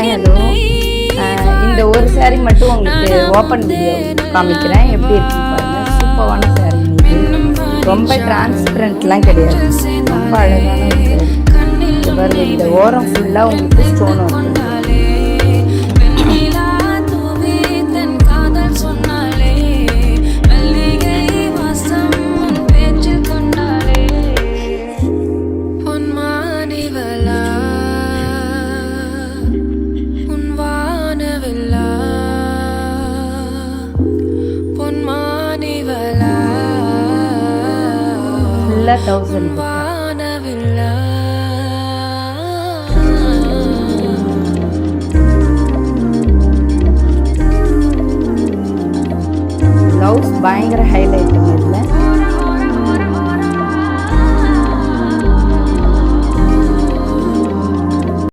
Hi hello. இந்த ஒரு saree மட்டும் உங்களுக்கு ஓப்பன் வீடியோ காமிக்கிறேன். எப்படி இருக்குன்னு பாருங்கள். சூப்பரான saree இது. ரொம்ப டிரான்ஸ்பரண்ட்லாம் கிடையாது, ரொம்ப அழகான ஒரு saree. இது பாருங்க, இந்த ஓரம் ஃபுல்லாக உங்களுக்கு ஸ்டோன் வரும். ஃபுல்லாக 1000. ப்ளவுஸ் பயங்கர ஹைலைட்.